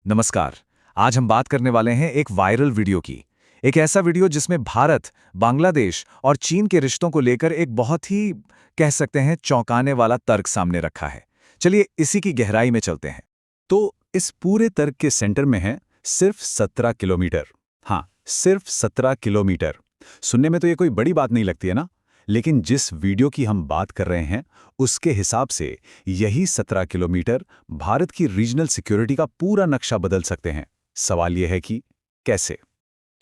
नमस्कार। आज हम बात करने वाले हैं एक वायरल वीडियो की। एक ऐसा वीडियो जिसमें भारत, बांग्लादेश और चीन के रिश्तों को लेकर एक बहुत ही कह सकते हैं चौंकाने वाला तर्क सामने रखा है। चलिए इसी की गहराई में चलते हैं। तो इस पूरे तर्क के सेंटर में है सिर्फ 17 किलोमीटर। हाँ, सिर्फ 17 किलोमीटर। सुनने में तो ये कोई बड़ी बात नहीं लगती है ना, लेकिन जिस वीडियो की हम बात कर रहे हैं उसके हिसाब से यही 17 किलोमीटर भारत की रीजनल सिक्योरिटी का पूरा नक्शा बदल सकते हैं। सवाल यह है कि कैसे।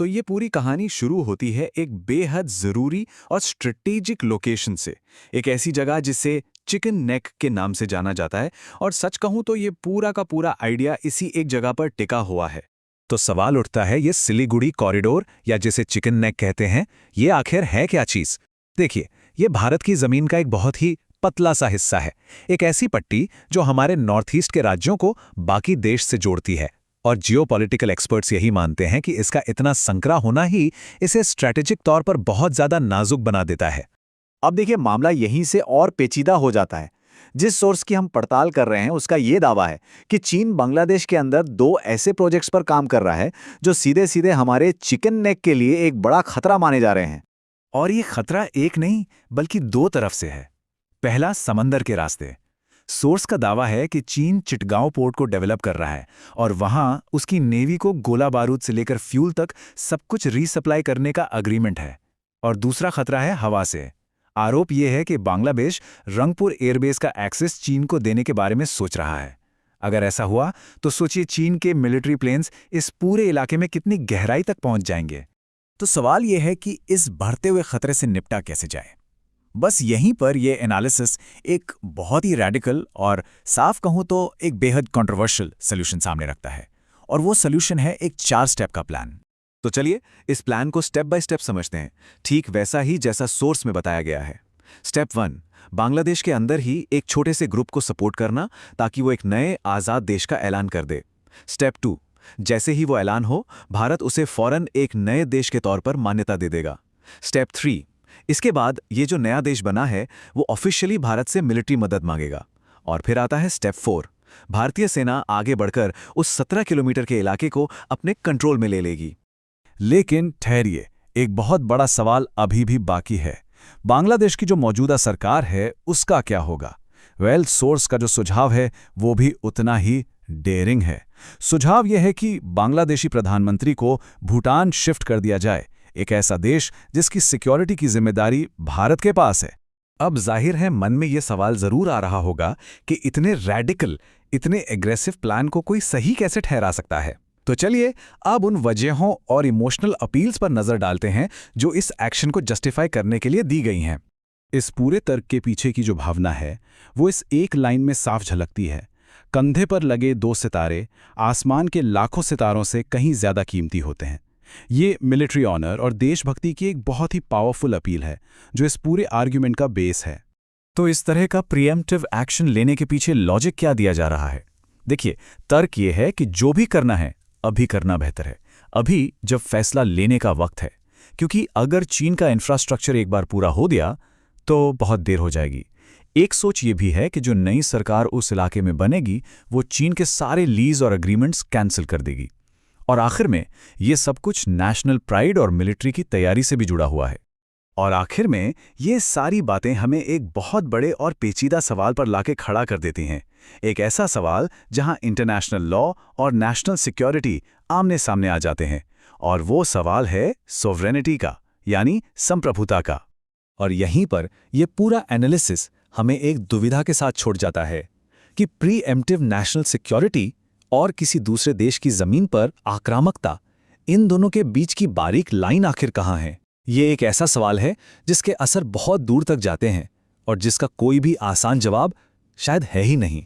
तो ये पूरी कहानी शुरू होती है एक बेहद ज़रूरी और स्ट्रेटेजिक लोकेशन से, एक ऐसी जगह जिसे चिकन नेक के नाम से जाना जाता है। और सच कहूं तो ये पूरा का पूरा आइडिया इसी एक जगह पर टिका हुआ है। तो सवाल उठता है, ये सिलीगुड़ी कॉरिडोर या जिसे चिकन नेक कहते हैं, ये आखिर है क्या चीज़। देखिए, ये भारत की ज़मीन का एक बहुत ही पतला सा हिस्सा है, एक ऐसी पट्टी जो हमारे नॉर्थ ईस्ट के राज्यों को बाकी देश से जोड़ती है। और जियोपॉलिटिकल एक्सपर्ट्स यही मानते हैं कि इसका इतना संकरा होना ही इसे स्ट्रैटेजिक तौर पर बहुत ज़्यादा नाजुक बना देता है। अब देखिए, मामला यहीं से और पेचीदा हो जाता है। जिस सोर्स की हम पड़ताल कर रहे हैं उसका ये दावा है कि चीन बांग्लादेश के अंदर दो ऐसे प्रोजेक्ट्स पर काम कर रहा है जो सीधे सीधे हमारे चिकन नेक के लिए एक बड़ा खतरा माने जा रहे हैं। और ये खतरा एक नहीं बल्कि दो तरफ से है। पहला, समंदर के रास्ते। सोर्स का दावा है कि चीन चिटगांव पोर्ट को डेवलप कर रहा है और वहां उसकी नेवी को गोला बारूद से लेकर फ्यूल तक सब कुछ रीसप्लाई करने का अग्रीमेंट है। और दूसरा खतरा है हवा से। आरोप यह है कि बांग्लादेश रंगपुर एयरबेस का एक्सेस चीन को देने के बारे में सोच रहा है। अगर ऐसा हुआ तो सोचिए चीन के मिलिट्री प्लेन्स इस पूरे इलाके में कितनी गहराई तक पहुंच जाएंगे। तो सवाल यह है कि इस बढ़ते हुए खतरे से निपटा कैसे जाए। बस यहीं पर यह एनालिसिस एक बहुत ही रैडिकल और साफ कहूं तो एक बेहद कंट्रोवर्शियल सॉल्यूशन सामने रखता है। और वो सॉल्यूशन है एक 4 स्टेप का प्लान। तो चलिए इस प्लान को स्टेप बाय स्टेप समझते हैं, ठीक वैसा ही जैसा सोर्स में बताया गया है। स्टेप 1, बांग्लादेश के अंदर ही एक छोटे से ग्रुप को सपोर्ट करना ताकि वो एक नए आज़ाद देश का ऐलान कर दे। स्टेप 2, जैसे ही वो ऐलान हो भारत उसे फौरन एक नए देश के तौर पर मान्यता दे देगा। स्टेप 3, इसके बाद ये जो नया देश बना है वो ऑफिशियली भारत से मिलिट्री मदद मांगेगा। और फिर आता है स्टेप 4, भारतीय सेना आगे बढ़कर उस 17 किलोमीटर के इलाके को अपने कंट्रोल में ले लेगी। लेकिन ठहरिए, एक बहुत बड़ा सवाल अभी भी बाकी है। बांग्लादेश की जो मौजूदा सरकार है उसका क्या होगा। सोर्स का जो सुझाव है वो भी उतना ही डेयरिंग है। सुझाव यह है कि बांग्लादेशी प्रधानमंत्री को भूटान शिफ्ट कर दिया जाए, एक ऐसा देश जिसकी सिक्योरिटी की जिम्मेदारी भारत के पास है। अब जाहिर है मन में यह सवाल जरूर आ रहा होगा कि इतने रैडिकल, इतने एग्रेसिव प्लान को कोई सही कैसे ठहरा सकता है। तो चलिए अब उन वजहों और इमोशनल अपील्स पर नजर डालते हैं जो इस एक्शन को जस्टिफाई करने के लिए दी गई हैं। इस पूरे तर्क के पीछे की जो भावना है वो इस एक लाइन में साफ झलकती है। कंधे पर लगे 2 सितारे आसमान के लाखों सितारों से कहीं ज्यादा कीमती होते हैं। ये मिलिट्री ऑनर और देशभक्ति की एक बहुत ही पावरफुल अपील है जो इस पूरे आर्ग्यूमेंट का बेस है। तो इस तरह का प्रीएम्प्टिव एक्शन लेने के पीछे लॉजिक क्या दिया जा रहा है। देखिए, तर्क ये है कि जो भी करना है अभी करना बेहतर है, अभी जब फैसला लेने का वक्त है। क्योंकि अगर चीन का इंफ्रास्ट्रक्चर एक बार पूरा हो गया तो बहुत देर हो जाएगी। एक सोच ये भी है कि जो नई सरकार उस इलाके में बनेगी वो चीन के सारे लीज और एग्रीमेंट्स कैंसिल कर देगी। और आखिर में ये सब कुछ नेशनल प्राइड और मिलिट्री की तैयारी से भी जुड़ा हुआ है। और आखिर में ये सारी बातें हमें एक बहुत बड़े और पेचीदा सवाल पर लाके खड़ा कर देती हैं। एक ऐसा सवाल जहां इंटरनेशनल लॉ और नेशनल सिक्योरिटी आमने सामने आ जाते हैं। और वो सवाल है सोवरेनिटी का, यानी संप्रभुता का। और यहीं पर यह पूरा एनालिसिस हमें एक दुविधा के साथ छोड़ जाता है कि प्रीएम्प्टिव नेशनल सिक्योरिटी और किसी दूसरे देश की जमीन पर आक्रामकता, इन दोनों के बीच की बारीक लाइन आखिर कहाँ है। ये एक ऐसा सवाल है जिसके असर बहुत दूर तक जाते हैं और जिसका कोई भी आसान जवाब शायद है ही नहीं।